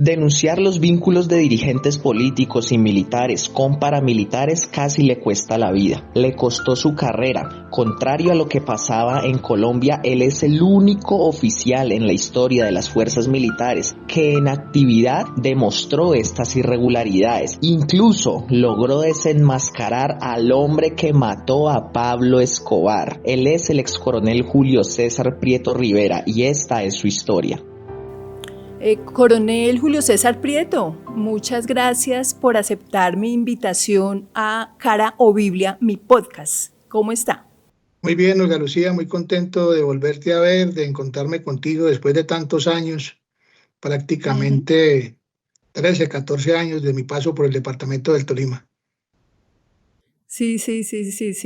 Denunciar los vínculos de dirigentes políticos y militares con paramilitares casi le cuesta la vida. Le costó su carrera. Contrario a lo que pasaba en Colombia, él es el único oficial en la historia de las fuerzas militares que en actividad demostró estas irregularidades. Incluso logró desenmascarar al hombre que mató a Pablo Escobar. Él es el excoronel Julio César Prieto Rivera y esta es su historia. Coronel Julio César Prieto, muchas gracias por aceptar mi invitación a Cara o Biblia, mi podcast. ¿Cómo está? Muy bien, Olga Lucía, muy contento de volverte a ver, de encontrarme contigo después de tantos años, prácticamente 13, 14 años de mi paso por el departamento del Tolima. Sí,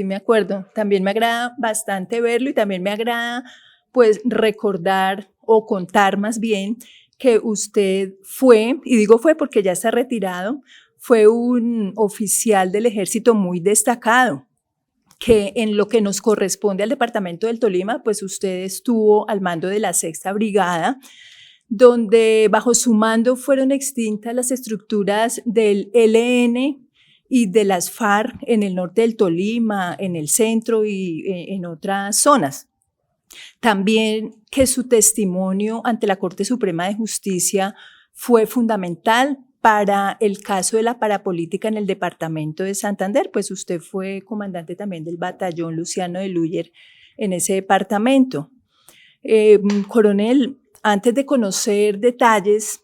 me acuerdo. También me agrada bastante verlo y también me agrada pues recordar o contar más bien que usted fue, y digo fue porque ya está retirado, fue un oficial del ejército muy destacado, que en lo que nos corresponde al departamento del Tolima, pues usted estuvo al mando de la 6ª Brigada, donde bajo su mando fueron extintas las estructuras del ELN y de las FARC en el norte del Tolima, en el centro y en otras zonas. También que su testimonio ante la Corte Suprema de Justicia fue fundamental para el caso de la parapolítica en el departamento de Santander, pues usted fue comandante también del batallón Luciano de Luyer en ese departamento. Coronel, antes de conocer detalles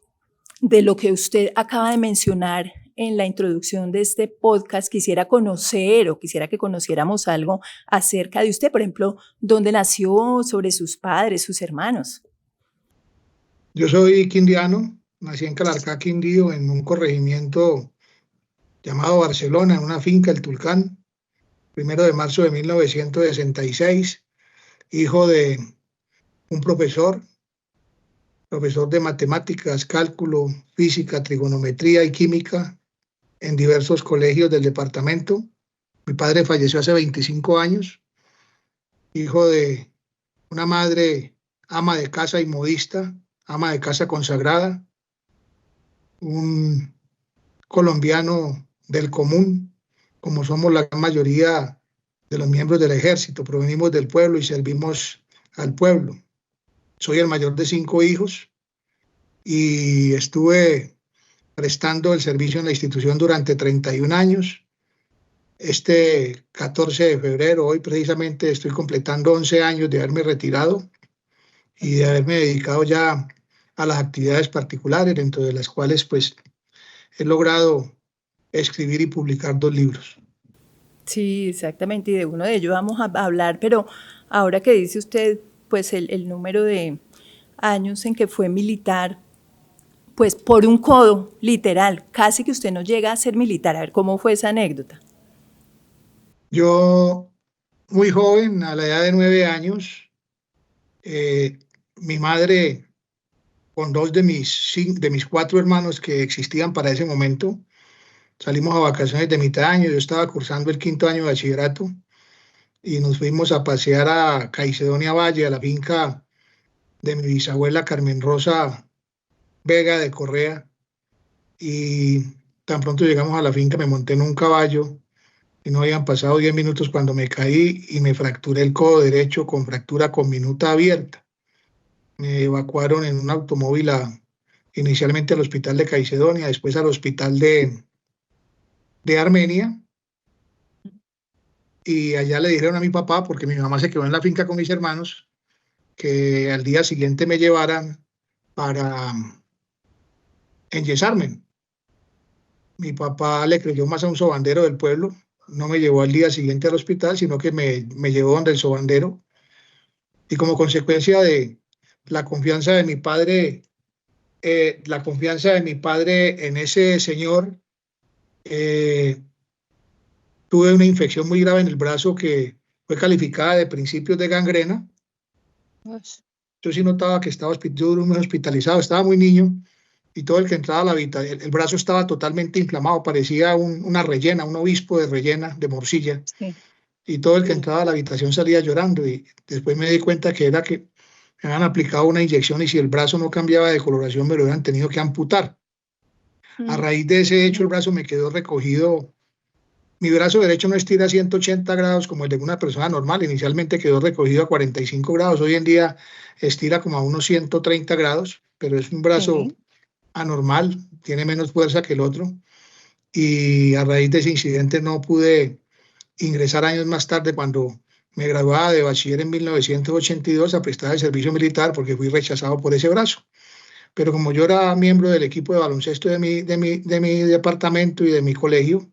de lo que usted acaba de mencionar en la introducción de este podcast, quisiera que conociéramos algo acerca de usted, por ejemplo, dónde nació, sobre sus padres, sus hermanos. Yo soy quindiano, nací en Calarcá, Quindío, en un corregimiento llamado Barcelona, en una finca, el Tulcán, 1 de marzo de 1966, hijo de un profesor de matemáticas, cálculo, física, trigonometría y química en diversos colegios del departamento. Mi padre falleció hace 25 años, hijo de una madre ama de casa y modista, ama de casa consagrada, un colombiano del común, como somos la gran mayoría de los miembros del ejército, provenimos del pueblo y servimos al pueblo. Soy el mayor de 5 hijos y estuve prestando el servicio en la institución durante 31 años. Este 14 de febrero, hoy precisamente, estoy completando 11 años de haberme retirado y de haberme dedicado ya a las actividades particulares, dentro de las cuales pues he logrado escribir y publicar 2 libros. Sí, exactamente, y de uno de ellos vamos a hablar, pero ahora que dice usted pues el número de años en que fue militar, pues por un codo, literal, casi que usted no llega a ser militar. A ver, ¿cómo fue esa anécdota? Yo, muy joven, a la edad de 9 años, mi madre, con 2 de mis 4 hermanos que existían para ese momento, salimos a vacaciones de mitad de año. Yo estaba cursando el 5º año de bachillerato y nos fuimos a pasear a Caicedonia Valle, a la finca de mi bisabuela Carmen Rosa Vega de Correa, y tan pronto llegamos a la finca me monté en un caballo y no habían pasado 10 minutos cuando me caí y me fracturé el codo derecho con fractura con minuta abierta. Me evacuaron en un automóvil inicialmente al hospital de Caicedonia, después al hospital de Armenia, y allá le dijeron a mi papá, porque mi mamá se quedó en la finca con mis hermanos, que al día siguiente me llevaran para enyesarme. Mi papá le creyó más a un sobandero del pueblo, no me llevó al día siguiente al hospital, sino que me llevó donde el sobandero, y como consecuencia de la confianza de mi padre, en ese señor, tuve una infección muy grave en el brazo que fue calificada de principios de gangrena. Yo sí notaba que yo duré un mes hospitalizado, estaba muy niño, y todo el que entraba a la habitación, el brazo estaba totalmente inflamado, parecía una rellena, un obispo de rellena, de morcilla. Sí. Y todo el que entraba a la habitación salía llorando, y después me di cuenta que era que me habían aplicado una inyección y si el brazo no cambiaba de coloración me lo hubieran tenido que amputar. A raíz de ese hecho, el brazo me quedó recogido. Mi brazo derecho no estira a 180 grados como el de una persona normal. Inicialmente quedó recogido a 45 grados. Hoy en día estira como a unos 130 grados, pero es un brazo Sí, anormal, tiene menos fuerza que el otro. Y a raíz de ese incidente no pude ingresar años más tarde, cuando me graduaba de bachiller en 1982, a prestar el servicio militar porque fui rechazado por ese brazo. Pero como yo era miembro del equipo de baloncesto de mi departamento y de mi colegio,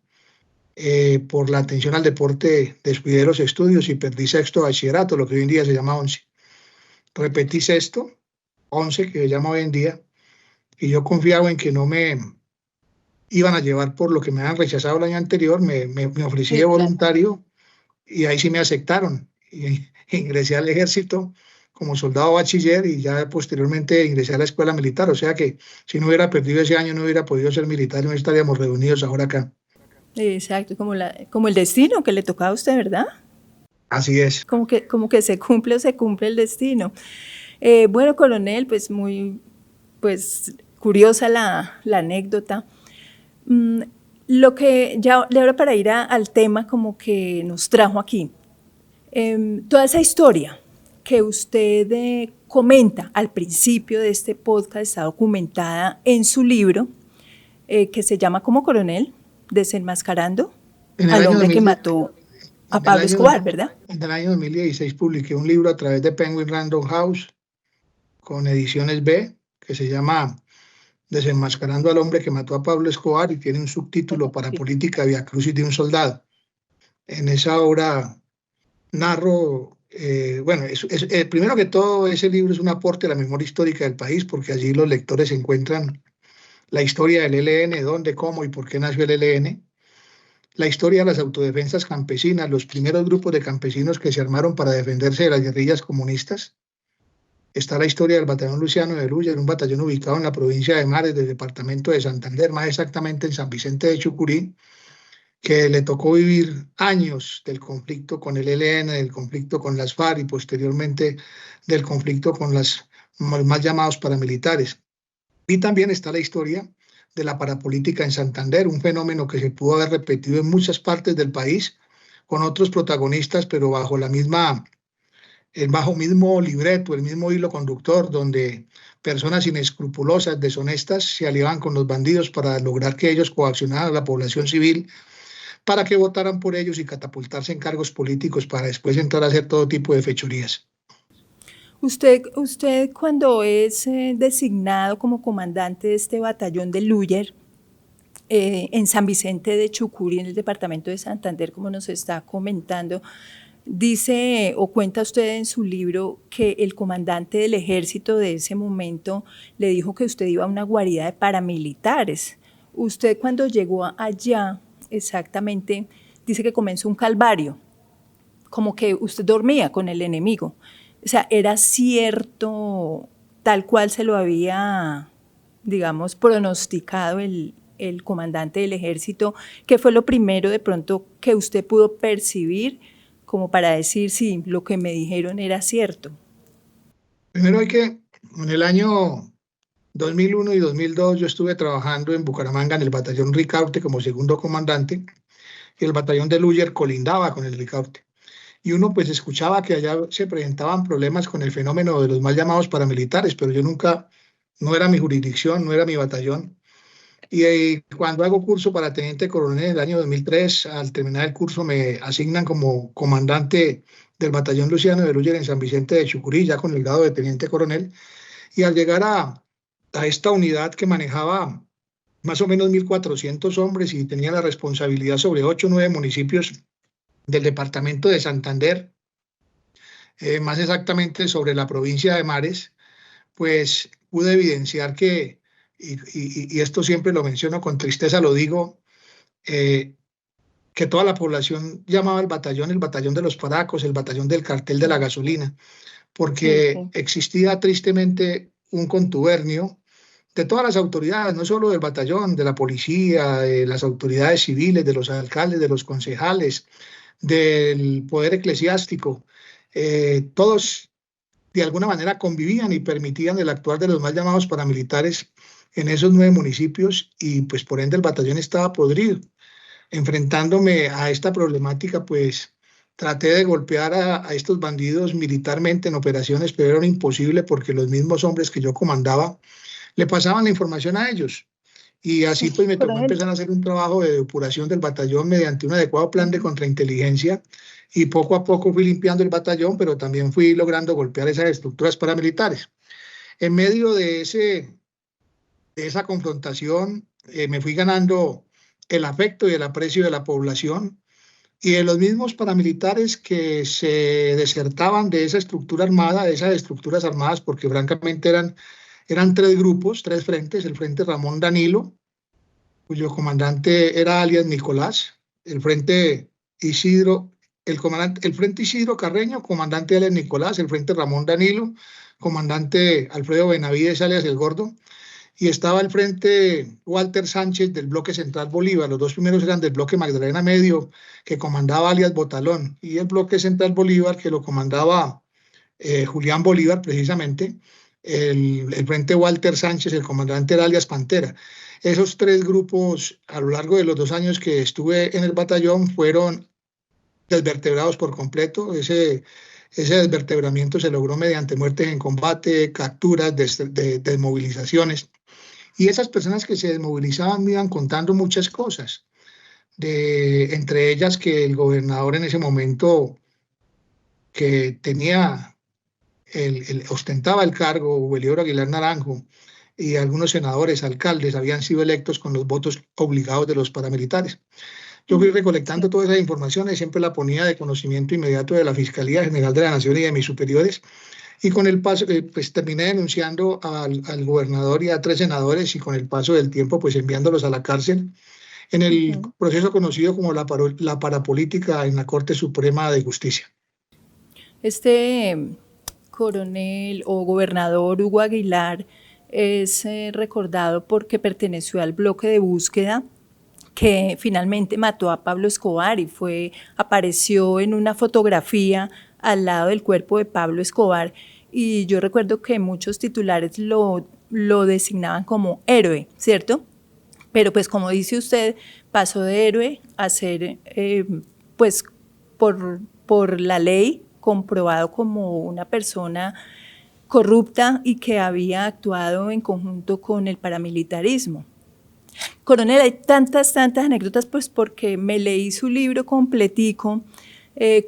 por la atención al deporte descuidé los estudios y perdí sexto bachillerato, lo que hoy en día se llama 11. Repetí sexto, 11, que se llama hoy en día, y yo confiaba en que no me iban a llevar por lo que me habían rechazado el año anterior. Me ofrecí de sí, claro. voluntario y ahí sí me aceptaron. Y ingresé al ejército como soldado bachiller y ya posteriormente ingresé a la escuela militar. O sea que si no hubiera perdido ese año, no hubiera podido ser militar y no estaríamos reunidos ahora acá. Exacto, como el destino que le tocaba a usted, ¿verdad? Así es. Como que se cumple o se cumple el destino. Bueno, coronel, pues muy pues curiosa la anécdota. Mm, lo que ya de ahora para ir al tema como que nos trajo aquí, toda esa historia que usted comenta al principio de este podcast está documentada en su libro que se llama como coronel, Desenmascarando En el al año hombre que 2010, mató a en el Pablo año, Escobar, ¿verdad? en el año 2016 publiqué un libro a través de Penguin Random House con Ediciones B, que se llama Desenmascarando al hombre que mató a Pablo Escobar, y tiene un subtítulo: para Sí. política, Vía Crucis de un soldado. En esa obra narro, bueno, primero que todo, ese libro es un aporte a la memoria histórica del país, porque allí los lectores encuentran la historia del ELN, dónde, cómo y por qué nació el ELN, la historia de las autodefensas campesinas, los primeros grupos de campesinos que se armaron para defenderse de las guerrillas comunistas. Está la historia del batallón Luciano de Luya, un batallón ubicado en la provincia de Mares, del departamento de Santander, más exactamente en San Vicente de Chucurí, que le tocó vivir años del conflicto con el ELN, del conflicto con las FARC y posteriormente del conflicto con los mal llamados paramilitares. Y también está la historia de la parapolítica en Santander, un fenómeno que se pudo haber repetido en muchas partes del país con otros protagonistas, pero bajo mismo libreto, el mismo hilo conductor, donde personas inescrupulosas, deshonestas, se aliaban con los bandidos para lograr que ellos coaccionaran a la población civil para que votaran por ellos y catapultarse en cargos políticos para después entrar a hacer todo tipo de fechorías. Usted cuando es designado como comandante de este batallón de Luyer en San Vicente de Chucurí, en el departamento de Santander, como nos está comentando, dice o cuenta usted en su libro que el comandante del ejército de ese momento le dijo que usted iba a una guarida de paramilitares. Usted cuando llegó allá, exactamente, dice que comenzó un calvario, como que usted dormía con el enemigo. O sea, era cierto, tal cual se lo había, digamos, pronosticado el comandante del ejército, que fue lo primero de pronto que usted pudo percibir como para decir si lo que me dijeron era cierto. Primero en el año 2001 y 2002 yo estuve trabajando en Bucaramanga en el batallón Ricaurte como segundo comandante, y el batallón de Luyer colindaba con el Ricaurte. Y uno pues escuchaba que allá se presentaban problemas con el fenómeno de los mal llamados paramilitares, pero yo nunca, no era mi jurisdicción, no era mi batallón. Y cuando hago curso para teniente coronel en el año 2003, al terminar el curso me asignan como comandante del batallón Luciano de Luyer en San Vicente de Chucurí, ya con el grado de teniente coronel. Y al llegar a esta unidad que manejaba más o menos 1.400 hombres y tenía la responsabilidad sobre 8 o 9 municipios del departamento de Santander, más exactamente sobre la provincia de Mares, pues pude evidenciar que, y esto siempre lo menciono con tristeza, lo digo, eh, que toda la población llamaba el batallón de los paracos, el batallón del cartel de la gasolina, Sí, porque sí. existía tristemente un contubernio de todas las autoridades, no solo del batallón, de la policía, de las autoridades civiles, de los alcaldes, de los concejales, del poder eclesiástico. Todos de alguna manera convivían y permitían el actuar de los mal llamados paramilitares en esos 9 municipios y pues por ende el batallón estaba podrido. Enfrentándome a esta problemática, pues traté de golpear a estos bandidos militarmente en operaciones, pero era imposible porque los mismos hombres que yo comandaba le pasaban la información a ellos. Y así pues me tocó Coronel. empezar a hacer un trabajo de depuración del batallón mediante un adecuado plan de contrainteligencia y poco a poco fui limpiando el batallón, pero también fui logrando golpear esas estructuras paramilitares. En medio de esa confrontación me fui ganando el afecto y el aprecio de la población y de los mismos paramilitares que se desertaban de esa estructura armada, de esas estructuras armadas, porque francamente eran 3 grupos, 3 frentes: el Frente Ramón Danilo, cuyo comandante era alias Nicolás; el Frente Isidro, el Frente Isidro Carreño, comandante alias Nicolás; el Frente Ramón Danilo, comandante Alfredo Benavides alias El Gordo; y estaba el Frente Walter Sánchez del Bloque Central Bolívar. Los 2 primeros eran del Bloque Magdalena Medio, que comandaba alias Botalón, y el Bloque Central Bolívar, que lo comandaba Julián Bolívar precisamente. El Frente Walter Sánchez, el comandante era alias Pantera. Esos 3 grupos, a lo largo de los 2 años que estuve en el batallón, fueron desvertebrados por completo. Ese desvertebramiento se logró mediante muertes en combate, capturas, desmovilizaciones. Y esas personas que se desmovilizaban me iban contando muchas cosas, entre ellas que el gobernador en ese momento, que ostentaba el cargo, Belisario Aguilar Naranjo, y algunos senadores, alcaldes, habían sido electos con los votos obligados de los paramilitares. Yo fui recolectando toda esa información y siempre la ponía de conocimiento inmediato de la Fiscalía General de la Nación y de mis superiores. Y con el paso, pues terminé denunciando al gobernador y a 3 senadores, y con el paso del tiempo, pues enviándolos a la cárcel en el proceso conocido como la parapolítica en la Corte Suprema de Justicia. Este coronel o gobernador Hugo Aguilar es recordado porque perteneció al bloque de búsqueda que finalmente mató a Pablo Escobar y apareció en una fotografía al lado del cuerpo de Pablo Escobar, y yo recuerdo que muchos titulares lo designaban como héroe, ¿cierto? Pero pues como dice usted, pasó de héroe a ser, pues por la ley, comprobado como una persona corrupta y que había actuado en conjunto con el paramilitarismo. Coronel, hay tantas anécdotas, pues porque me leí su libro completico.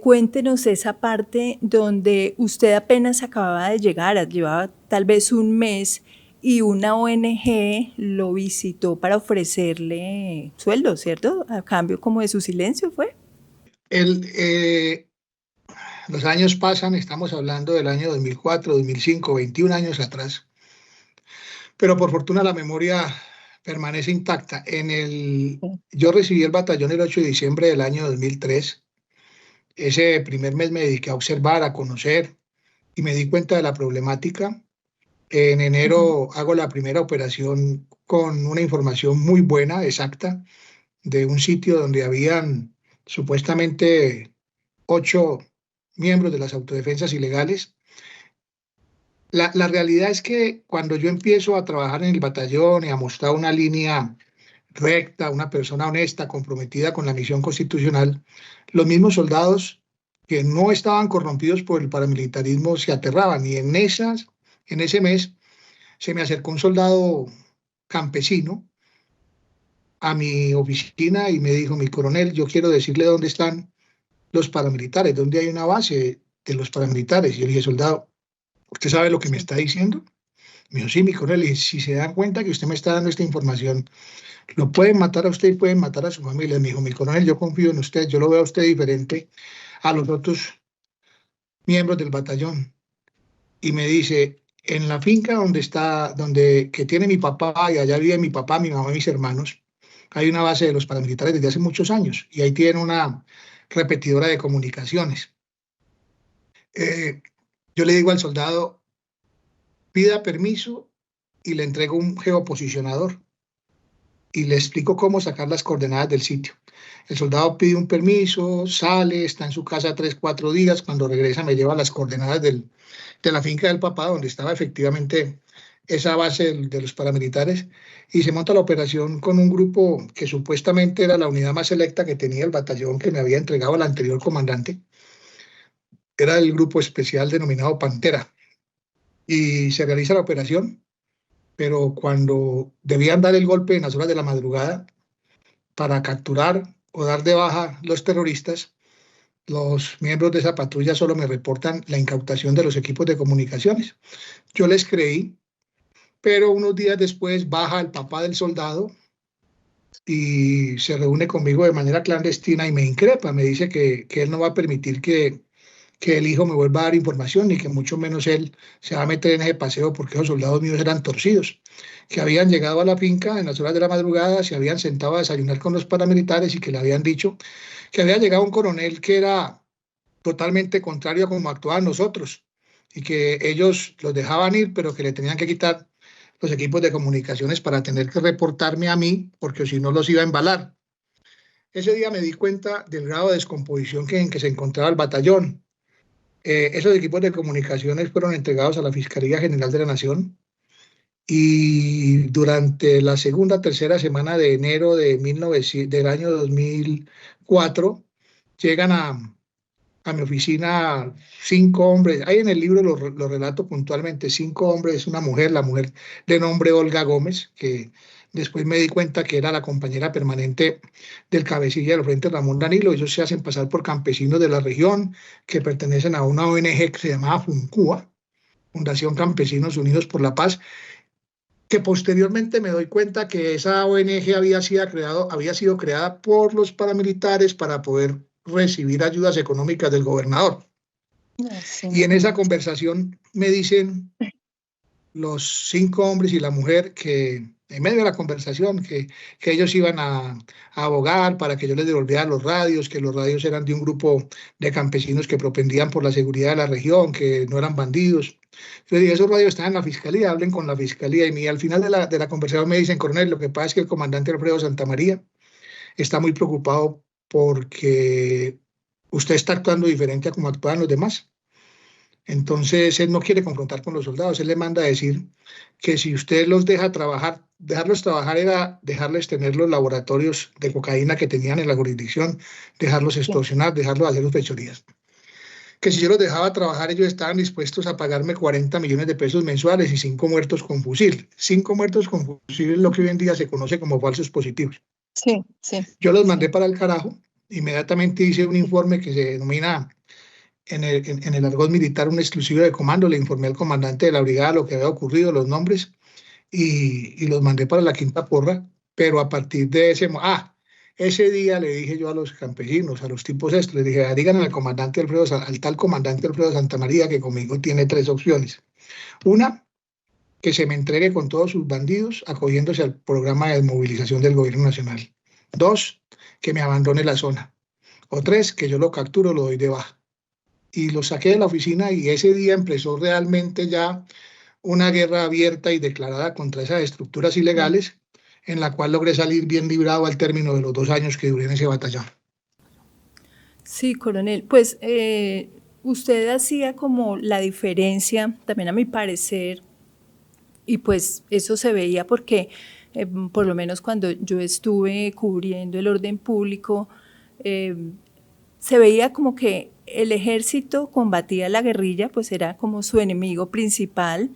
Cuéntenos esa parte donde usted apenas acababa de llegar, llevaba tal vez un mes, y una ONG lo visitó para ofrecerle sueldo, ¿cierto? A cambio como de su silencio, ¿fue? Los años pasan, estamos hablando del año 2004, 2005, 21 años atrás, pero por fortuna la memoria permanece intacta. Yo recibí el batallón el 8 de diciembre del año 2003. Ese primer mes me dediqué a observar, a conocer, y me di cuenta de la problemática. En enero hago la primera operación con una información muy buena, exacta, de un sitio donde habían supuestamente 8 miembros de las autodefensas ilegales. La realidad es que cuando yo empiezo a trabajar en el batallón y a mostrar una línea recta, una persona honesta, comprometida con la misión constitucional, los mismos soldados que no estaban corrompidos por el paramilitarismo se aterraban. Y en ese mes se me acercó un soldado campesino a mi oficina y me dijo: mi coronel, yo quiero decirle dónde están los paramilitares, dónde hay una base de los paramilitares. Y yo le dije: soldado, ¿usted sabe lo que me está diciendo? Me dijo: sí, mi coronel. Y si se dan cuenta que usted me está dando esta información, lo pueden matar a usted y pueden matar a su familia. Me dijo: mi coronel, yo confío en usted, yo lo veo a usted diferente a los otros miembros del batallón. Y me dice: en la finca que tiene mi papá, y allá vive mi papá, mi mamá y mis hermanos, hay una base de los paramilitares desde hace muchos años, y ahí tienen una repetidora de comunicaciones. Yo le digo al soldado: pida permiso y le entrego un geoposicionador y le explico cómo sacar las coordenadas del sitio. El soldado pide un permiso, sale, está en su casa 3, 4 días. Cuando regresa me lleva las coordenadas de la finca del papá, donde estaba efectivamente esa base de los paramilitares, y se monta la operación con un grupo que supuestamente era la unidad más selecta que tenía el batallón que me había entregado el anterior comandante. Era el grupo especial denominado Pantera. Y se realiza la operación, pero cuando debían dar el golpe en las horas de la madrugada para capturar o dar de baja los terroristas, los miembros de esa patrulla solo me reportan la incautación de los equipos de comunicaciones. Yo les creí, pero unos días después baja el papá del soldado y se reúne conmigo de manera clandestina y me increpa, me dice que él no va a permitir que el hijo me vuelva a dar información, ni que mucho menos él se va a meter en ese paseo porque esos soldados míos eran torcidos, que habían llegado a la finca en las horas de la madrugada, se habían sentado a desayunar con los paramilitares y que le habían dicho que había llegado un coronel que era totalmente contrario a cómo actuaban nosotros y que ellos los dejaban ir, pero que le tenían que quitar los equipos de comunicaciones para tener que reportarme a mí, porque si no los iba a embalar. Ese día me di cuenta del grado de descomposición en que se encontraba el batallón. Esos equipos de comunicaciones fueron entregados a la Fiscalía General de la Nación y durante la tercera semana de enero del año 2004 llegan a mi oficina 5 hombres. Ahí en el libro lo relato puntualmente, 5 hombres, una mujer, la mujer de nombre Olga Gómez, que después me di cuenta que era la compañera permanente del cabecilla del Frente Ramón Danilo. Ellos se hacen pasar por campesinos de la región que pertenecen a una ONG que se llamaba FUNCUA, Fundación Campesinos Unidos por la Paz, que posteriormente me doy cuenta que esa ONG había sido creada por los paramilitares para poder recibir ayudas económicas del gobernador. Sí. Y en esa conversación me dicen los 5 hombres y la mujer que en medio de la conversación que ellos iban a abogar para que yo les devolviera los radios, que los radios eran de un grupo de campesinos que propendían por la seguridad de la región, que no eran bandidos. Yo dije, esos radios están en la fiscalía, hablen con la fiscalía. Y al final de la conversación me dicen, coronel, lo que pasa es que el comandante Alfredo Santamaría está muy preocupado porque usted está actuando diferente a como actuaban los demás. Entonces, él no quiere confrontar con los soldados, él le manda a decir que si usted los deja trabajar, dejarlos trabajar era dejarles tener los laboratorios de cocaína que tenían en la jurisdicción, dejarlos extorsionar, dejarlos hacer sus fechorías. Que si yo los dejaba trabajar, ellos estaban dispuestos a pagarme 40 millones de pesos mensuales y 5 muertos con fusil. 5 muertos con fusil es lo que hoy en día se conoce como falsos positivos. Sí, sí. Yo los mandé para el carajo, inmediatamente hice un informe que se denomina en el argot militar un exclusivo de comando, le informé al comandante de la brigada lo que había ocurrido, los nombres, y los mandé para la quinta porra, pero a partir de ese día le dije yo a los campesinos, a los tipos estos, les dije, díganle al tal comandante Alfredo Santamaría que conmigo tiene 3 opciones. Una, que se me entregue con todos sus bandidos acogiéndose al programa de desmovilización del gobierno nacional. 2, que me abandone la zona. O 3, que yo lo capturo, lo doy de baja. Y lo saqué de la oficina y ese día empezó realmente ya una guerra abierta y declarada contra esas estructuras ilegales, en la cual logré salir bien librado al término de los 2 años que duré en ese batallón. Sí, coronel, pues usted hacía como la diferencia, también a mi parecer, y pues eso se veía porque por lo menos cuando yo estuve cubriendo el orden público, se veía como que el ejército combatía la guerrilla, pues era como su enemigo principal,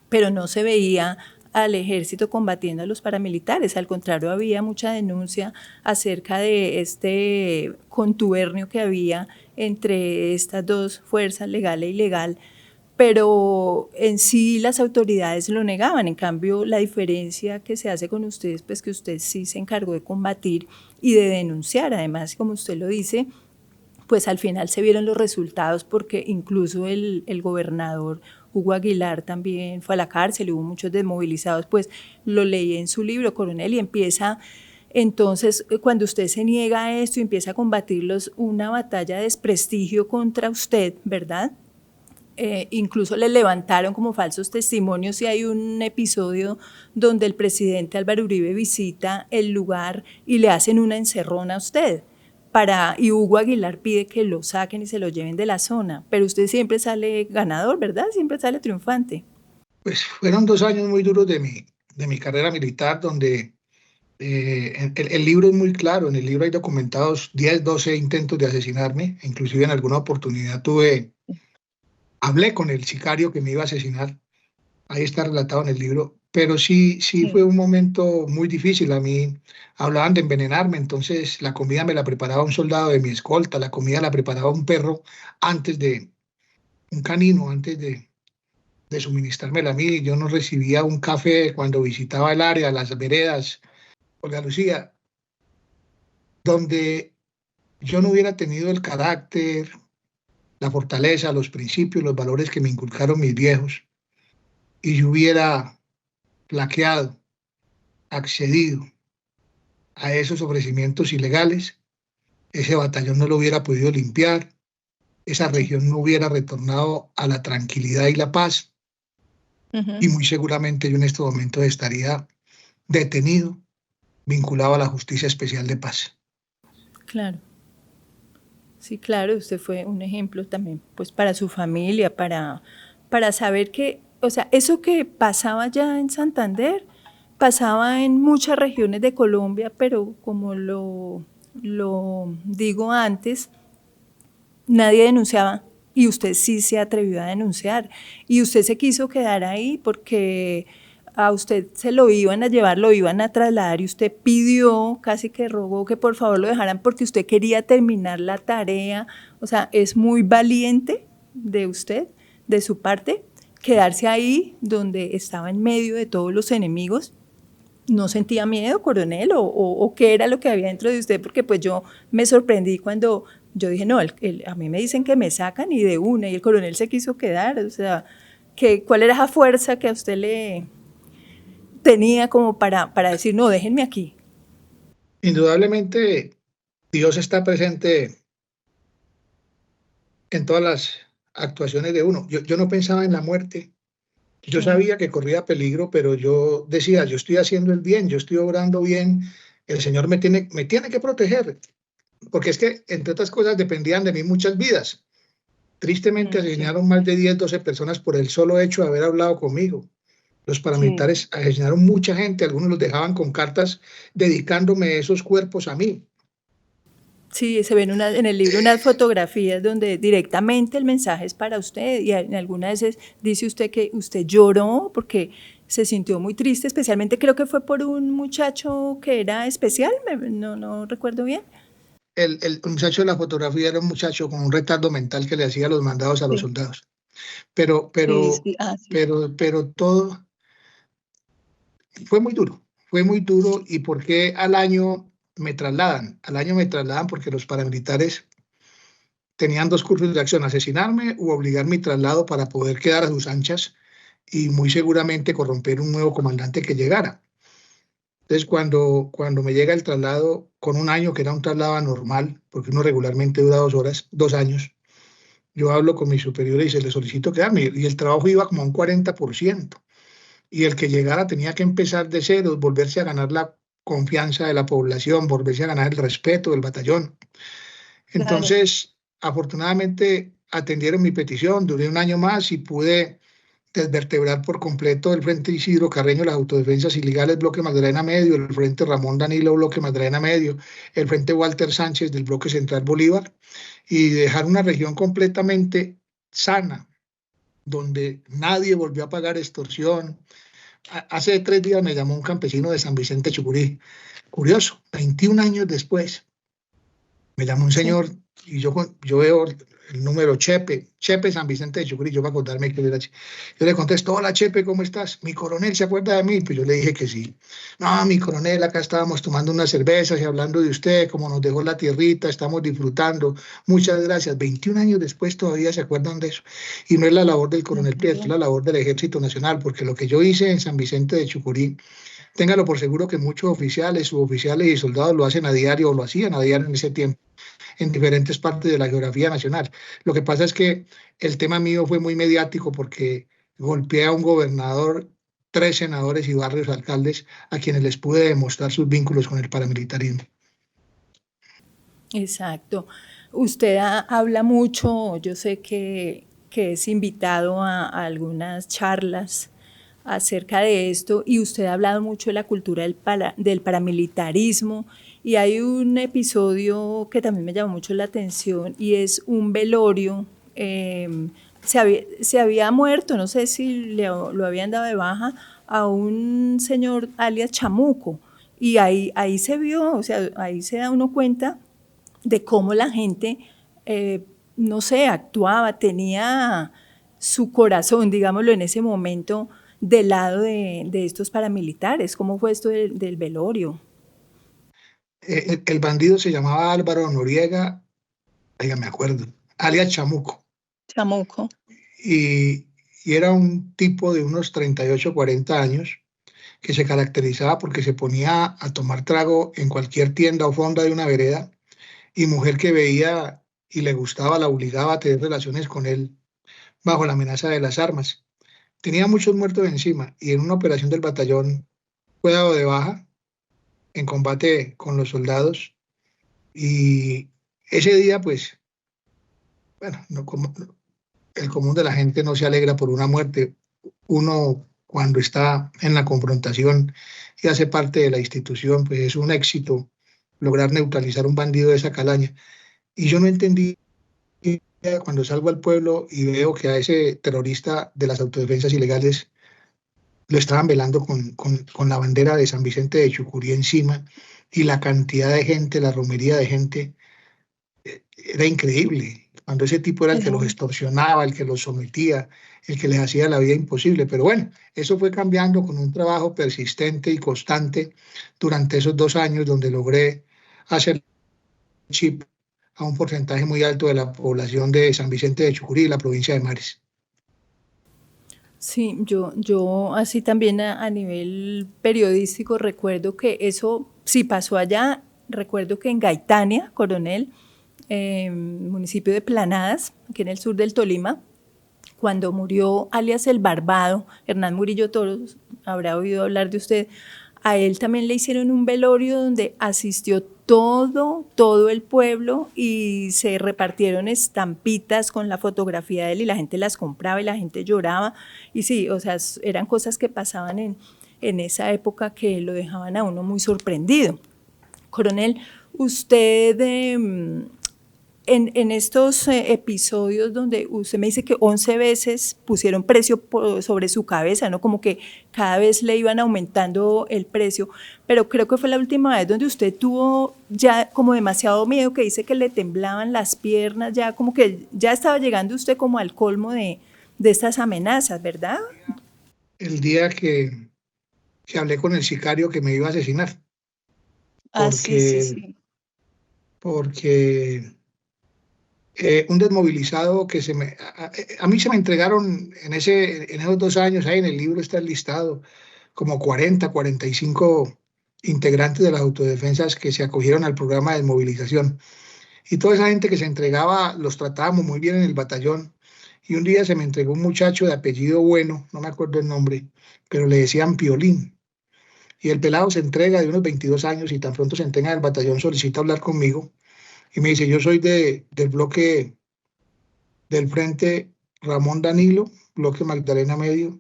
pero no se veía al ejército combatiendo a los paramilitares. Al contrario, había mucha denuncia acerca de este contubernio que había entre estas dos fuerzas, legal e ilegal, pero en sí las autoridades lo negaban. En cambio, la diferencia que se hace con ustedes, pues que usted sí se encargó de combatir y de denunciar. Además, como usted lo dice, pues al final se vieron los resultados porque incluso el gobernador Hugo Aguilar también fue a la cárcel, hubo muchos desmovilizados, pues lo leí en su libro, coronel, y empieza entonces, cuando usted se niega a esto y empieza a combatirlos, una batalla de desprestigio contra usted, ¿verdad? Incluso le levantaron como falsos testimonios y hay un episodio donde el presidente Álvaro Uribe visita el lugar y le hacen una encerrona a usted. Y Hugo Aguilar pide que lo saquen y se lo lleven de la zona, pero usted siempre sale ganador, ¿verdad? Siempre sale triunfante. Pues fueron 2 años muy duros de mi carrera militar, donde el libro es muy claro. En el libro hay documentados 10, 12 intentos de asesinarme. Inclusive en alguna oportunidad hablé con el sicario que me iba a asesinar. Ahí está relatado en el libro. Pero sí, sí Sí. fue un momento muy difícil. A mí hablaban de envenenarme, entonces la comida me la preparaba un soldado de mi escolta, la comida la preparaba un perro antes de, un canino antes de suministrármela a mí. Yo no recibía un café cuando visitaba el área, las veredas, Olga Lucía, donde yo no hubiera tenido el carácter, la fortaleza, los principios, los valores que me inculcaron mis viejos, y yo hubiera flaqueado, accedido a esos ofrecimientos ilegales, ese batallón no lo hubiera podido limpiar, esa Sí. región no hubiera retornado a la tranquilidad y la paz, y Ujú. muy seguramente yo en este momento estaría detenido, vinculado a la Justicia Especial de Paz. Claro. Sí, claro, usted fue un ejemplo también, pues para su familia, para saber que, o sea, eso que pasaba ya en Santander, pasaba en muchas regiones de Colombia, pero como lo digo antes, nadie denunciaba y usted sí se atrevió a denunciar y usted se quiso quedar ahí porque a usted se lo iban a llevar, lo iban a trasladar y usted pidió, casi que rogó que por favor lo dejaran porque usted quería terminar la tarea. O sea, es muy valiente de usted, de su parte, quedarse ahí donde estaba en medio de todos los enemigos. ¿No sentía miedo, coronel? ¿O qué era lo que había dentro de usted? Porque pues yo me sorprendí cuando yo dije, no, a mí me dicen que me sacan y de una, y el coronel se quiso quedar. O sea, ¿cuál era esa fuerza que a usted le tenía como para decir, no, déjenme aquí? Indudablemente, Dios está presente en todas las actuaciones de uno. Yo no pensaba en la muerte. Yo Sí, sabía que corría peligro, pero yo decía, yo estoy haciendo el bien, yo estoy obrando bien, el Señor me tiene que proteger, porque es que, entre otras cosas, dependían de mí muchas vidas. Tristemente sí, asesinaron más de 10, 12 personas por el solo hecho de haber hablado conmigo. Los sí. paramilitares asesinaron mucha gente, algunos los dejaban con cartas dedicándome esos cuerpos a mí. Sí, se ven en el libro unas fotografías donde directamente el mensaje es para usted y en algunas veces dice usted que usted lloró porque se sintió muy triste, especialmente creo que fue por un muchacho que era especial, no recuerdo bien. El muchacho de la fotografía era un muchacho con un retardo mental que le hacía los mandados a los Sí, soldados. Pero, sí, pero, sí, sí. pero todo fue muy duro. ¿Y por qué al año me trasladan? Al año me trasladan porque los paramilitares tenían dos cursos de acción: asesinarme u obligar mi traslado para poder quedar a sus anchas y muy seguramente corromper un nuevo comandante que llegara. Entonces, cuando me llega el traslado con un año, que era un traslado anormal, porque uno regularmente dura 2 horas, 2 años, yo hablo con mis superiores y se les solicito quedarme. Y el trabajo iba como a un 40%. Y el que llegara tenía que empezar de cero, volverse a ganar la confianza de la población, volverse a ganar el respeto del batallón. Claro. Entonces, afortunadamente atendieron mi petición, duré un año más y pude desvertebrar por completo el Frente Isidro Carreño, las autodefensas ilegales, bloque Magdalena Medio, el Frente Ramón Danilo, bloque Magdalena Medio, el Frente Walter Sánchez del bloque Central Bolívar, y dejar una región completamente sana, donde nadie volvió a pagar extorsión. Hace 3 días me llamó un campesino de San Vicente Chucurí. Curioso, 21 años después, me llama un Sí. señor y yo veo el número Chepe San Vicente de Chucurí, yo para acordarme que era Chepe. Yo le contesto: hola Chepe, ¿cómo estás? Mi coronel, ¿se acuerda de mí? Pues yo le dije que sí. No, mi coronel, acá estábamos tomando unas cervezas y hablando de usted, como nos dejó la tierrita, estamos disfrutando. Muchas gracias. 21 años después todavía se acuerdan de eso. Y no es la labor del No, coronel qué Prieto, es bien. la labor del Ejército Nacional, porque lo que yo hice en San Vicente de Chucurí, téngalo por seguro que muchos oficiales, suboficiales y soldados lo hacen a diario o lo hacían a diario en ese tiempo en diferentes partes de la geografía nacional. Lo que pasa es que el tema mío fue muy mediático porque golpeé a un gobernador, 3 senadores y varios alcaldes a quienes les pude demostrar sus vínculos con el paramilitarismo. Exacto. Usted habla mucho, yo sé que es invitado a algunas charlas acerca de esto, y usted ha hablado mucho de la cultura del paramilitarismo, y hay un episodio que también me llamó mucho la atención, y es un velorio. Se había muerto, no sé si lo habían dado de baja, a un señor alias Chamuco, y ahí se vio, o sea, ahí se da uno cuenta de cómo la gente, no sé, actuaba, tenía su corazón, digámoslo, en ese momento del lado de estos paramilitares. ¿Cómo fue esto del velorio? El bandido se llamaba Álvaro Noriega, oiga, me acuerdo, alias Chamuco, Chamuco. y, y era un tipo de unos 38, 40 años que se caracterizaba porque se ponía a tomar trago en cualquier tienda o fonda de una vereda, y mujer que veía y le gustaba la obligaba a tener relaciones con él bajo la amenaza de las armas. Tenía muchos muertos encima y en una operación del batallón fue dado de baja en combate con los soldados, y ese día pues, bueno, no, como, el común de la gente no se alegra por una muerte. Uno cuando está en la confrontación y hace parte de la institución, pues es un éxito lograr neutralizar un bandido de esa calaña. Y yo no entendí cuando salgo al pueblo y veo que a ese terrorista de las autodefensas ilegales lo estaban velando con la bandera de San Vicente de Chucurí encima, y la cantidad de gente, la romería de gente, era increíble. Cuando ese tipo era el que los extorsionaba, el que los sometía, el que les hacía la vida imposible. Pero bueno, eso fue cambiando con un trabajo persistente y constante durante esos 2 años, donde logré hacer chip a un porcentaje muy alto de la población de San Vicente de Chucurí y la provincia de Mares. Sí, yo así también a nivel periodístico recuerdo que eso sí pasó allá. Recuerdo que en Gaitania, Coronel, municipio de Planadas, aquí en el sur del Tolima, cuando murió alias el Barbado, Hernán Murillo Toros, habrá oído hablar de usted, a él también le hicieron un velorio donde asistió todo el pueblo, y se repartieron estampitas con la fotografía de él y la gente las compraba y la gente lloraba. Y sí, o sea, eran cosas que pasaban en esa época que lo dejaban a uno muy sorprendido. Coronel, usted en estos episodios donde usted me dice que 11 veces pusieron precio sobre su cabeza, ¿no? Como que cada vez le iban aumentando el precio, pero creo que fue la última vez donde usted tuvo ya como demasiado miedo, que dice que le temblaban las piernas, ya como que ya estaba llegando usted como al colmo de estas amenazas, ¿verdad? El día que hablé con el sicario que me iba a asesinar, Ah, sí, sí, porque, sí. porque un desmovilizado que a mí se me entregaron en esos 2 años, ahí en el libro está el listado, como 40, 45 integrantes de las autodefensas que se acogieron al programa de desmovilización. Y toda esa gente que se entregaba, los tratábamos muy bien en el batallón. Y un día se me entregó un muchacho de apellido Bueno, no me acuerdo el nombre, pero le decían Piolín. Y el pelado se entrega de unos 22 años, y tan pronto se entrega del batallón solicita hablar conmigo y me dice: yo soy del bloque del Frente Ramón Danilo, bloque Magdalena Medio.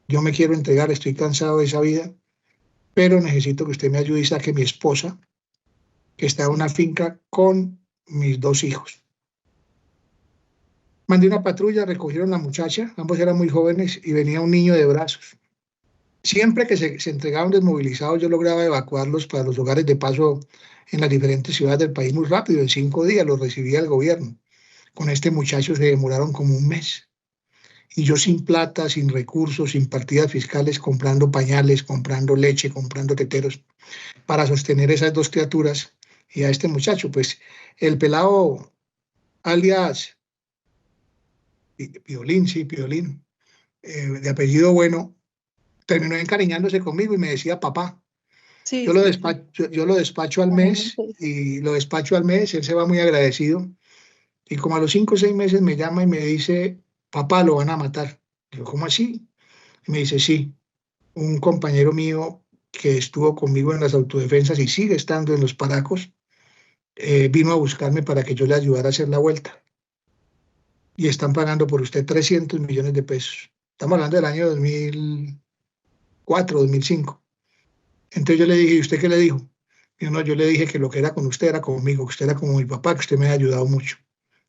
Yo me quiero entregar, estoy cansado de esa vida, pero necesito que usted me ayude y saque a mi esposa, que está en una finca con mis 2 hijos. Mandé una patrulla, recogieron a la muchacha, ambos eran muy jóvenes, y venía un niño de brazos. Siempre que se entregaban desmovilizados, yo lograba evacuarlos para los hogares de paso en las diferentes ciudades del país muy rápido. En 5 días los recibía el gobierno. Con este muchacho se demoraron como un mes. Y yo sin plata, sin recursos, sin partidas fiscales, comprando pañales, comprando leche, comprando teteros para sostener esas 2 criaturas y a este muchacho. Pues el pelado, alias Piolín, sí, Piolín, de apellido Bueno, terminó encariñándose conmigo y me decía papá. Sí, sí, sí. Yo lo despacho al mes, Imagínate. y lo despacho al mes, él se va muy agradecido, y como a los 5 o 6 meses me llama y me dice: papá, lo van a matar. Digo: ¿cómo así? Y me dice: sí, un compañero mío que estuvo conmigo en las autodefensas y sigue estando en los Paracos, vino a buscarme para que yo le ayudara a hacer la vuelta, y están pagando por usted 300 millones de pesos. Estamos hablando del año 2000, 2005. Entonces yo le dije, ¿y usted qué le dijo? Y no, yo le dije que lo que era con usted era conmigo, que usted era como mi papá, que usted me ha ayudado mucho.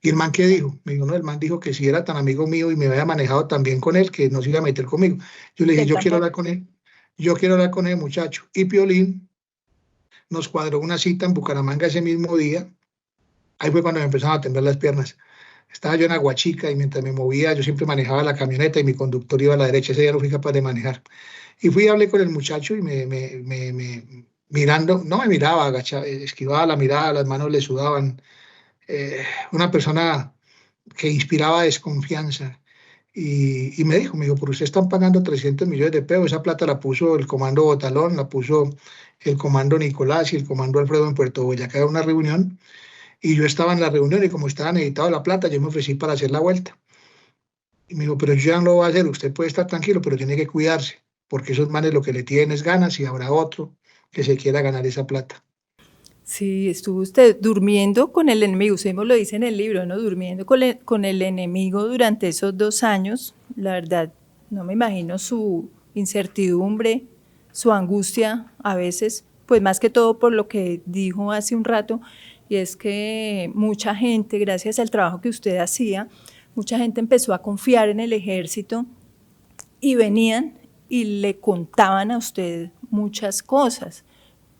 ¿Y el man qué dijo? Me dijo, no, el man dijo que si era tan amigo mío y me había manejado tan bien con él, que no se iba a meter conmigo. Yo le dije, Que yo quiero tampoco. hablar con él, yo quiero hablar con el muchacho. Y Piolín nos cuadró una cita en Bucaramanga ese mismo día. Ahí fue cuando me empezaron a temblar las piernas. Estaba yo en Aguachica y mientras me movía, yo siempre manejaba la camioneta y mi conductor iba a la derecha. Ese día no fui capaz de manejar. Y fui y hablé con el muchacho y mirando, no me miraba, agachaba, esquivaba la mirada, las manos le sudaban. Una persona que inspiraba desconfianza. Y me dijo, por usted están pagando 300 millones de pesos, esa plata la puso el comando Botalón, la puso el comando Nicolás y el comando Alfredo en Puerto Boyacá en una reunión, y yo estaba en la reunión y como estaba necesitado la plata, yo me ofrecí para hacer la vuelta. Y me dijo, pero yo ya no lo voy a hacer, usted puede estar tranquilo, pero tiene que cuidarse, porque esos manes lo que le tienen es ganas y habrá otro que se quiera ganar esa plata. Sí, estuvo usted durmiendo con el enemigo, usted mismo lo dice en el libro, ¿no? Durmiendo con el enemigo durante esos 2 años. La verdad, no me imagino su incertidumbre, su angustia a veces, pues más que todo por lo que dijo hace un rato, y es que mucha gente, gracias al trabajo que usted hacía, mucha gente empezó a confiar en el ejército y venían y le contaban a usted muchas cosas,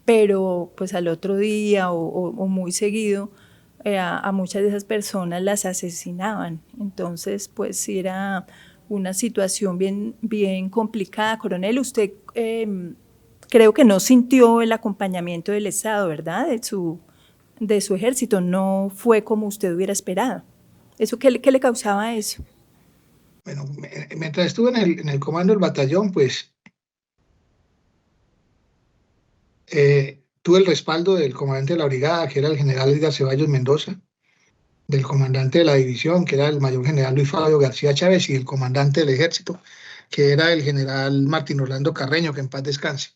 pero pues al otro día o muy seguido a muchas de esas personas las asesinaban. Entonces, pues sí era una situación bien, bien complicada. Coronel, usted creo que no sintió el acompañamiento del Estado, ¿verdad? De su ejército, no fue como usted hubiera esperado. ¿Eso qué le causaba eso? Bueno, mientras estuve en el comando del batallón, pues tuve el respaldo del comandante de la brigada, que era el general Edgar Ceballos Mendoza, del comandante de la división, que era el mayor general Luis Fabio García Chávez, y el comandante del ejército, que era el general Martín Orlando Carreño, que en paz descanse.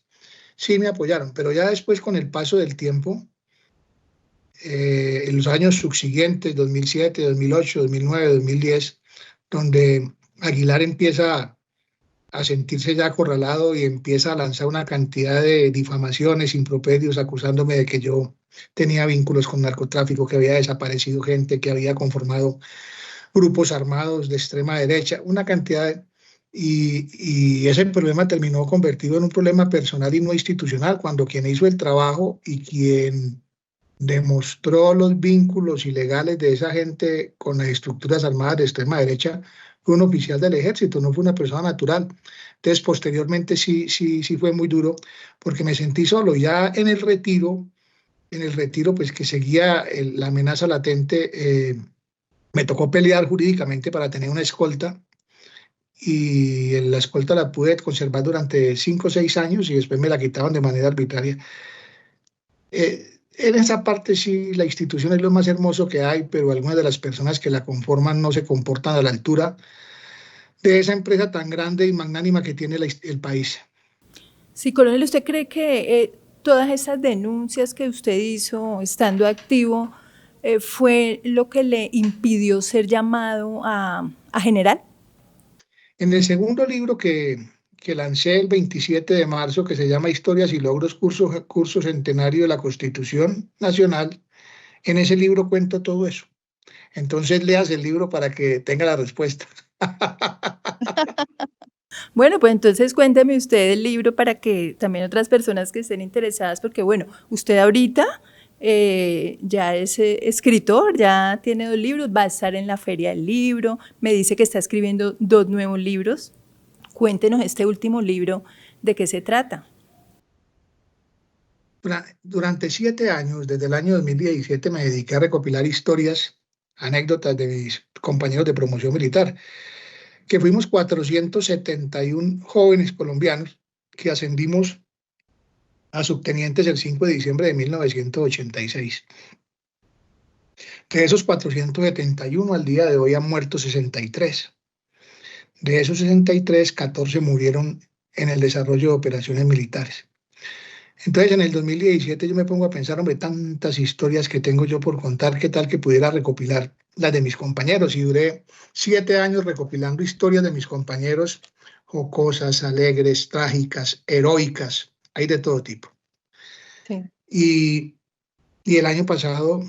Sí me apoyaron, pero ya después con el paso del tiempo, en los años subsiguientes, 2007, 2008, 2009, 2010, donde Aguilar empieza a sentirse ya acorralado y empieza a lanzar una cantidad de difamaciones, improperios, acusándome de que yo tenía vínculos con narcotráfico, que había desaparecido gente, que había conformado grupos armados de extrema derecha, una cantidad de... Y ese problema terminó convertido en un problema personal y no institucional, cuando quien hizo el trabajo y quien demostró los vínculos ilegales de esa gente con las estructuras armadas de extrema derecha fue un oficial del ejército, no fue una persona natural. Entonces, posteriormente sí fue muy duro porque me sentí solo. Ya en el retiro pues que seguía la amenaza latente, me tocó pelear jurídicamente para tener una escolta y la escolta la pude conservar durante 5 o 6 años y después me la quitaban de manera arbitraria. En esa parte sí, la institución es lo más hermoso que hay, pero algunas de las personas que la conforman no se comportan a la altura de esa empresa tan grande y magnánima que tiene el país. Sí, coronel, ¿usted cree que todas esas denuncias que usted hizo estando activo fue lo que le impidió ser llamado a general? En el segundo libro que lancé el 27 de marzo, que se llama Historias y Logros, curso centenario de la Constitución Nacional, en ese libro cuento todo eso. Entonces leas el libro para que tenga la respuesta. Bueno, pues entonces cuénteme usted el libro para que también otras personas que estén interesadas, porque bueno, usted ahorita ya es escritor, ya tiene 2 libros, va a estar en la Feria del Libro, me dice que está escribiendo 2 nuevos libros. Cuéntenos este último libro, ¿de qué se trata? Durante 7 años, desde el año 2017, me dediqué a recopilar historias, anécdotas de mis compañeros de promoción militar, que fuimos 471 jóvenes colombianos que ascendimos a subtenientes el 5 de diciembre de 1986. De esos 471, al día de hoy han muerto 63. De esos 63, 14 murieron en el desarrollo de operaciones militares. Entonces, en el 2017 yo me pongo a pensar, hombre, tantas historias que tengo yo por contar, qué tal que pudiera recopilar las de mis compañeros. Y duré 7 años recopilando historias de mis compañeros, jocosas, alegres, trágicas, heroicas, hay de todo tipo. Sí. Y el año pasado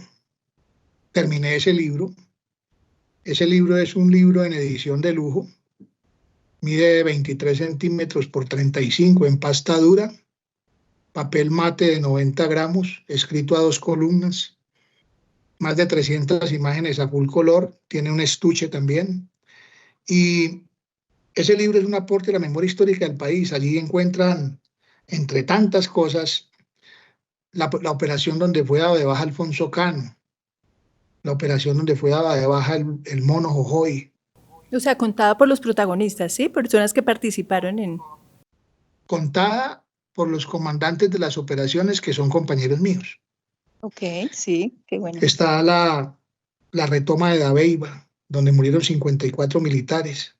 terminé ese libro. Ese libro es un libro en edición de lujo, mide 23 centímetros por 35 en pasta dura, papel mate de 90 gramos, escrito a 2 columnas, más de 300 imágenes a full color, tiene un estuche también. Y ese libro es un aporte a la memoria histórica del país. Allí encuentran, entre tantas cosas, la operación donde fue dado de baja Alfonso Cano, la operación donde fue dado de baja el Mono Jojoy, O sea, contada por los protagonistas, ¿sí? Personas que participaron en... contada por los comandantes de las operaciones que son compañeros míos. Ok, sí, qué bueno. Está la retoma de Dabeiba, donde murieron 54 militares.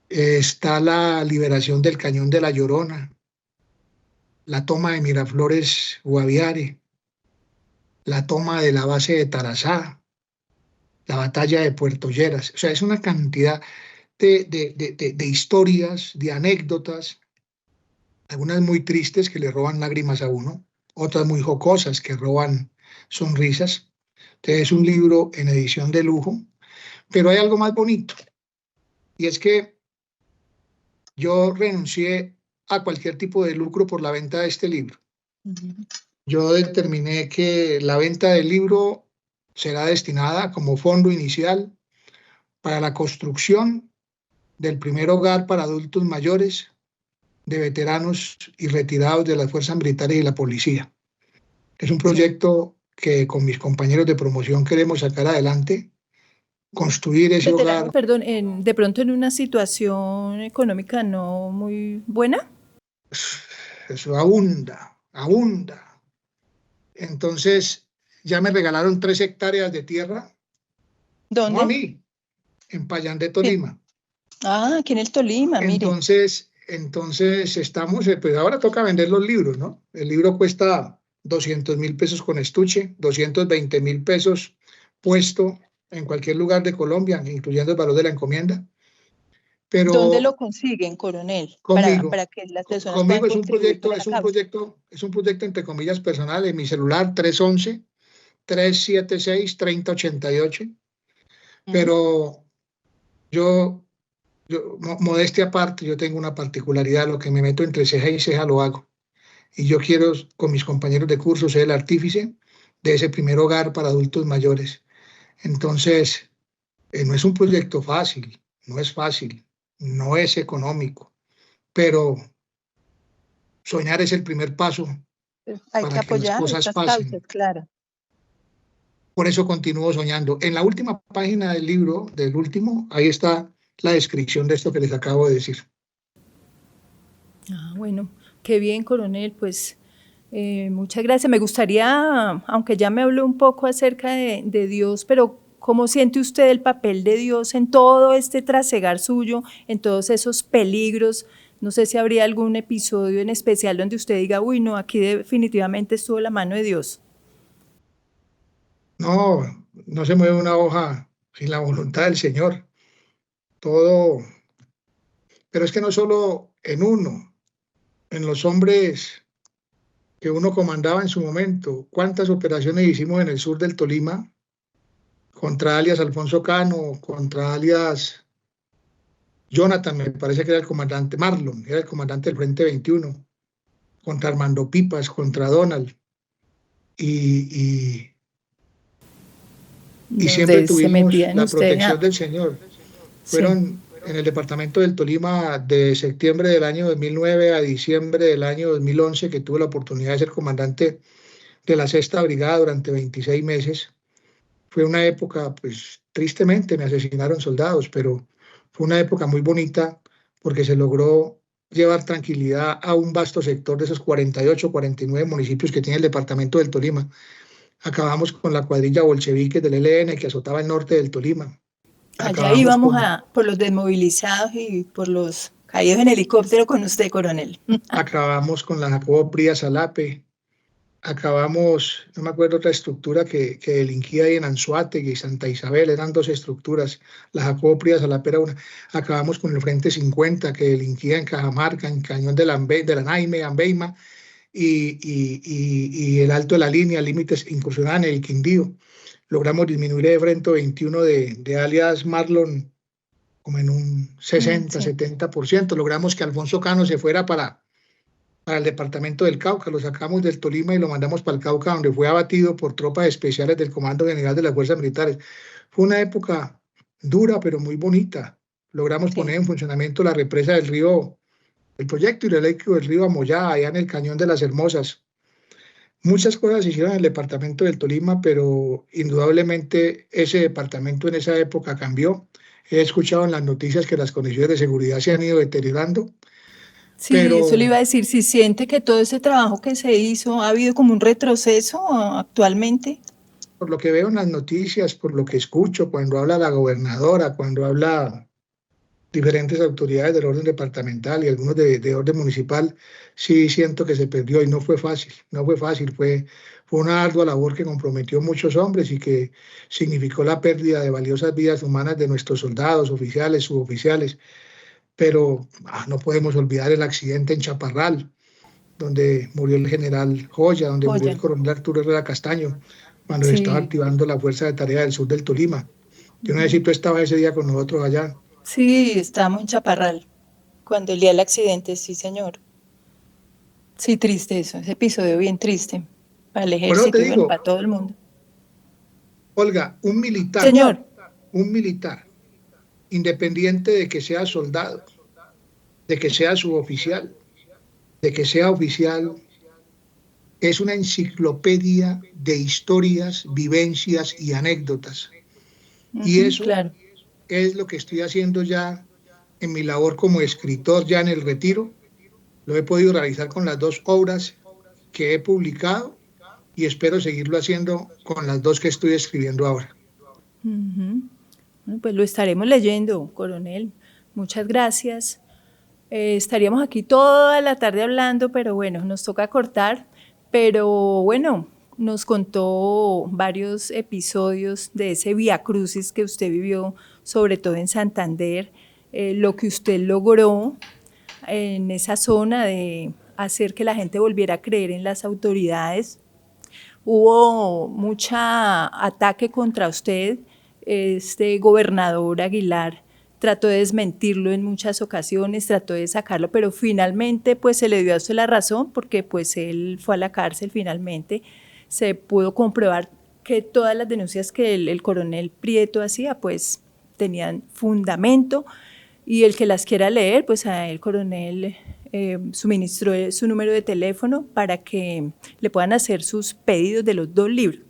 Está la liberación del Cañón de la Llorona, la toma de Miraflores Guaviare, la toma de la base de Tarazá, la batalla de Puerto Lleras. O sea, es una cantidad de historias, de anécdotas, algunas muy tristes que le roban lágrimas a uno, otras muy jocosas que roban sonrisas. Entonces es un libro en edición de lujo, pero hay algo más bonito, y es que yo renuncié a cualquier tipo de lucro por la venta de este libro. Yo determiné que la venta del libro será destinada como fondo inicial para la construcción del primer hogar para adultos mayores de veteranos y retirados de las fuerzas militares y la policía. Es un proyecto que con mis compañeros de promoción queremos sacar adelante, construir ese hogar. Perdón, de pronto en una situación económica no muy buena. Eso abunda, abunda. Entonces, ya me regalaron 3 hectáreas de tierra. ¿Dónde? No a mí, en Payandé, Tolima. Ah, aquí en el Tolima, mire. Entonces estamos, pues ahora toca vender los libros, ¿no? El libro cuesta 200.000 pesos con estuche, 220.000 pesos puesto en cualquier lugar de Colombia, incluyendo el valor de la encomienda. Pero ¿dónde lo consiguen, coronel? Conmigo. Para que las personas Conmigo puedan es un contribuir proyecto, para la causa. es un proyecto entre comillas personal en mi celular 311-376-3088. Pero yo, modestia aparte, yo tengo una particularidad, lo que me meto entre ceja y ceja lo hago. Y yo quiero, con mis compañeros de curso, ser el artífice de ese primer hogar para adultos mayores. Entonces, no es un proyecto fácil, no es fácil, no es económico, pero soñar es el primer paso Hay para que apoyar las cosas estas pasen. causas, claro. Por eso continúo soñando. En la última página del libro, del último, ahí está la descripción de esto que les acabo de decir. Ah, bueno, qué bien, coronel, pues muchas gracias. Me gustaría, aunque ya me habló un poco acerca de Dios, pero ¿cómo siente usted el papel de Dios en todo este trasegar suyo, en todos esos peligros? No sé si habría algún episodio en especial donde usted diga, uy, no, aquí definitivamente estuvo la mano de Dios. No, no se mueve una hoja sin la voluntad del Señor. Todo, pero es que no solo en uno, en los hombres que uno comandaba en su momento. ¿Cuántas operaciones hicimos en el sur del Tolima contra alias Alfonso Cano, contra alias Jonathan, me parece que era el comandante, Marlon, era el comandante del Frente 21, contra Armando Pipas, contra Donald, y siempre tuvimos la protección del Señor. Fueron en el departamento del Tolima de septiembre del año 2009 a diciembre del año 2011, que tuve la oportunidad de ser comandante de la Sexta Brigada durante 26 meses. Fue una época, pues tristemente me asesinaron soldados, pero fue una época muy bonita porque se logró llevar tranquilidad a un vasto sector de esos 48, 49 municipios que tiene el departamento del Tolima. Acabamos con la cuadrilla bolchevique del ELN que azotaba el norte del Tolima. Allá íbamos por los desmovilizados y por los caídos en helicóptero con usted, coronel. Acabamos con la Jacobo Pría Salape. acabamos, no me acuerdo otra estructura que delinquía ahí en Anzoátegui y Santa Isabel, eran dos estructuras, las Acoprias, Salapera, una. Acabamos con el Frente 50 que delinquía en Cajamarca, en Cañón de la Naime, Ambeima y el Alto de la Línea, límites incursionaban en el Quindío. Logramos disminuir el Frente 21 de alias Marlon como en un 60, sí. 70%. Logramos que Alfonso Cano se fuera para el departamento del Cauca, lo sacamos del Tolima y lo mandamos para el Cauca, donde fue abatido por tropas especiales del Comando General de las Fuerzas Militares. Fue una época dura, pero muy bonita. Logramos poner en funcionamiento la represa del río, el proyecto hidroeléctrico del río Amoyá, allá en el Cañón de las Hermosas. Muchas cosas se hicieron en el departamento del Tolima, pero indudablemente ese departamento en esa época cambió. He escuchado en las noticias que las condiciones de seguridad se han ido deteriorando. Sí, pero eso le iba a decir, si siente que todo ese trabajo que se hizo ha habido como un retroceso actualmente. Por lo que veo en las noticias, por lo que escucho, cuando habla la gobernadora, cuando habla diferentes autoridades del orden departamental y algunos de orden municipal, sí siento que se perdió y no fue fácil, fue una ardua labor que comprometió muchos hombres y que significó la pérdida de valiosas vidas humanas de nuestros soldados, oficiales, suboficiales. Pero no podemos olvidar el accidente en Chaparral, donde murió el general Joya, donde murió el coronel Arturo Herrera Castaño, cuando se estaba activando la Fuerza de Tarea del Sur del Tolima. Yo no sé si tú estabas ese día con nosotros allá. Sí, estábamos en Chaparral, cuando el día del accidente, sí señor. Sí, triste eso, ese episodio bien triste, para el ejército y para todo el mundo. Olga, un militar, señor, independiente de que sea soldado, de que sea suboficial, de que sea oficial, es una enciclopedia de historias, vivencias y anécdotas. Y eso es lo que estoy haciendo ya en mi labor como escritor, ya en el retiro. Lo he podido realizar con las 2 obras que he publicado y espero seguirlo haciendo con las 2 que estoy escribiendo ahora. Pues lo estaremos leyendo, coronel. Muchas gracias. Estaríamos aquí toda la tarde hablando, pero bueno, nos toca cortar. Pero bueno, nos contó varios episodios de ese viacrucis que usted vivió, sobre todo en Santander, lo que usted logró en esa zona de hacer que la gente volviera a creer en las autoridades. Hubo mucho ataque contra usted. Este gobernador Aguilar trató de desmentirlo en muchas ocasiones, trató de sacarlo, pero finalmente pues se le dio a usted la razón, porque pues él fue a la cárcel finalmente. Se pudo comprobar que todas las denuncias que el coronel Prieto hacía pues tenían fundamento, y el que las quiera leer, pues a el coronel suministró su número de teléfono para que le puedan hacer sus pedidos de los 2 libros.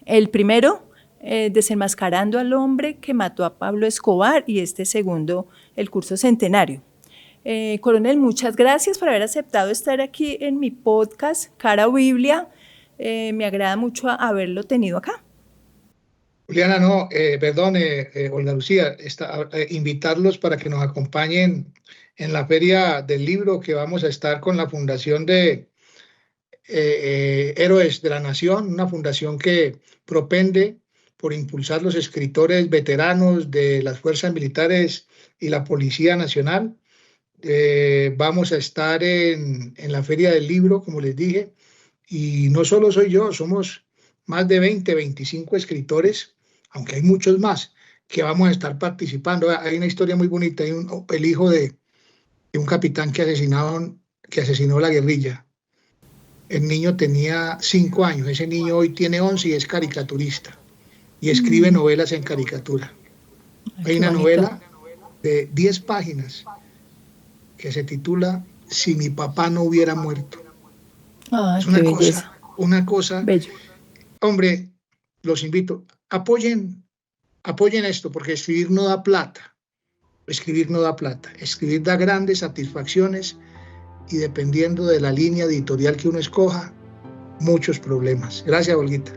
El primero, Desenmascarando al hombre que mató a Pablo Escobar, y este segundo, el curso centenario. Coronel, muchas gracias por haber aceptado estar aquí en mi podcast, Cara o Biblia. Me agrada mucho haberlo tenido acá. Juliana, Olga Lucía, invitarlos para que nos acompañen en la Feria del Libro, que vamos a estar con la Fundación de Héroes de la Nación, una fundación que propende por impulsar los escritores veteranos de las fuerzas militares y la Policía Nacional. Vamos a estar en la Feria del Libro, como les dije, y no solo soy yo, somos más de 25 escritores, aunque hay muchos más, que vamos a estar participando. Hay una historia muy bonita, el hijo de un capitán que asesinó la guerrilla. El niño tenía 5 años, ese niño hoy tiene 11 y es caricaturista. Y escribe novelas en caricatura. Hay una novela de 10 páginas que se titula Si mi papá no hubiera muerto. Es una cosa. Bello. Hombre, los invito, apoyen esto, porque escribir no da plata. Escribir da grandes satisfacciones y, dependiendo de la línea editorial que uno escoja, muchos problemas. Gracias, Olguita.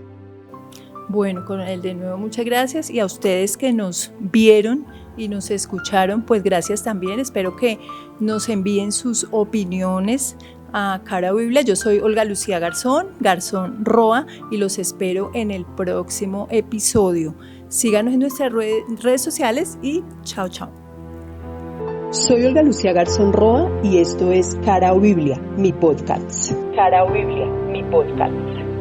Bueno, coronel, de nuevo muchas gracias, y a ustedes que nos vieron y nos escucharon, pues gracias también. Espero que nos envíen sus opiniones a Cara Biblia. Yo soy Olga Lucía Garzón, Garzón Roa, y los espero en el próximo episodio. Síganos en nuestras redes sociales y chao, chao. Soy Olga Lucía Garzón Roa y esto es Cara Biblia, mi podcast. Cara Biblia, mi podcast.